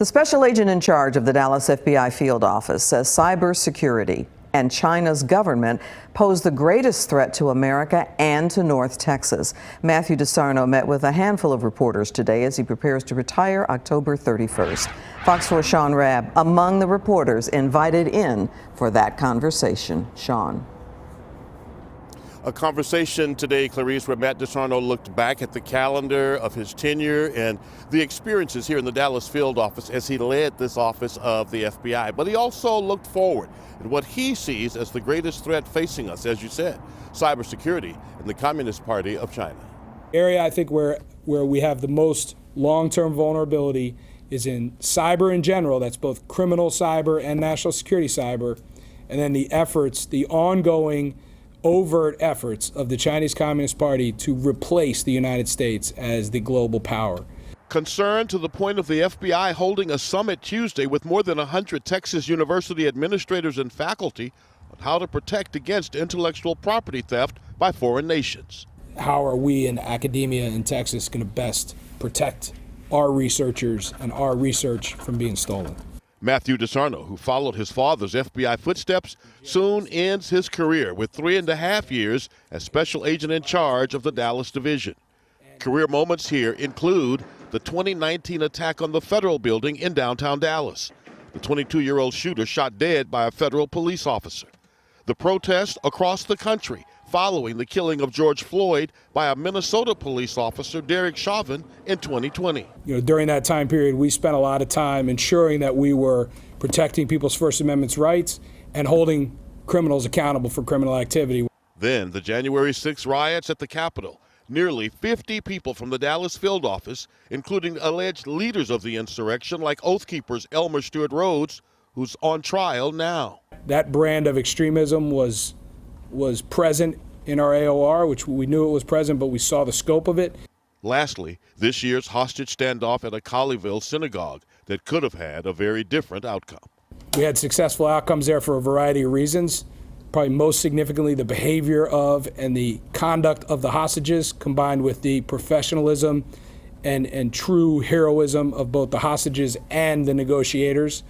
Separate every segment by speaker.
Speaker 1: The special agent in charge of the Dallas FBI field office says cybersecurity and China's government pose the greatest threat to America and to North Texas. Matthew DeSarno met with a handful of reporters today as he prepares to retire October 31st. Fox 4 Sean Rabb among the reporters invited in for that conversation. Sean.
Speaker 2: A conversation today, Clarice, where Matt DeSarno looked back at the calendar of his tenure and the experiences here in the Dallas field office as he led this office of the FBI. But he also looked forward at what he sees as the greatest threat facing us, as you said, cybersecurity and the Communist Party of China.
Speaker 3: Area I think where we have the most long-term vulnerability is in cyber in general. That's both criminal cyber and national security cyber. And then the efforts, the ongoing overt efforts of the Chinese Communist Party to replace the United States as the global power.
Speaker 2: Concerned to the point of the FBI holding a summit Tuesday with more than 100 Texas University administrators and faculty on how to protect against intellectual property theft by foreign nations.
Speaker 3: How are we in academia in Texas going to best protect our researchers and our research from being stolen?
Speaker 2: Matthew DeSarno, who followed his father's FBI footsteps, soon ends his career with 3.5 years as special agent in charge of the Dallas division. Career moments here include the 2019 attack on the federal building in downtown Dallas. The 22-year-old shooter shot dead by a federal police officer. The protest across the country following the killing of George Floyd by a Minnesota police officer, Derek Chauvin, in 2020.
Speaker 3: During that time period, we spent a lot of time ensuring that we were protecting people's First Amendment rights and holding criminals accountable for criminal activity.
Speaker 2: Then the January 6th riots at the Capitol. Nearly 50 people from the Dallas field office, including alleged leaders of the insurrection like Oath Keepers Elmer Stewart Rhodes, who's on trial now.
Speaker 3: That brand of extremism was present in our AOR, which we knew it was present, but we saw the scope of it.
Speaker 2: Lastly, this year's hostage standoff at a Colleyville synagogue that could have had a very different outcome.
Speaker 3: We had successful outcomes there for a variety of reasons. Probably most significantly, the behavior of and the conduct of the hostages, combined with the professionalism and true heroism of both the hostages and the negotiators.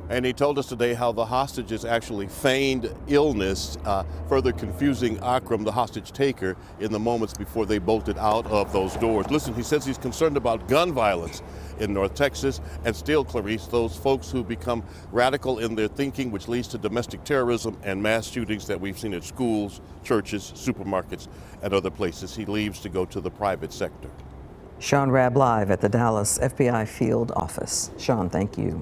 Speaker 2: And he told us today how the hostages actually feigned illness, further confusing Akram, the hostage taker, in the moments before they bolted out of those doors. Listen, he says he's concerned about gun violence in North Texas, and still, Clarice, those folks who become radical in their thinking, which leads to domestic terrorism and mass shootings that we've seen at schools, churches, supermarkets, and other places. He leaves to go to the private sector.
Speaker 1: Sean Rabb live at the Dallas FBI field office. Sean, thank you.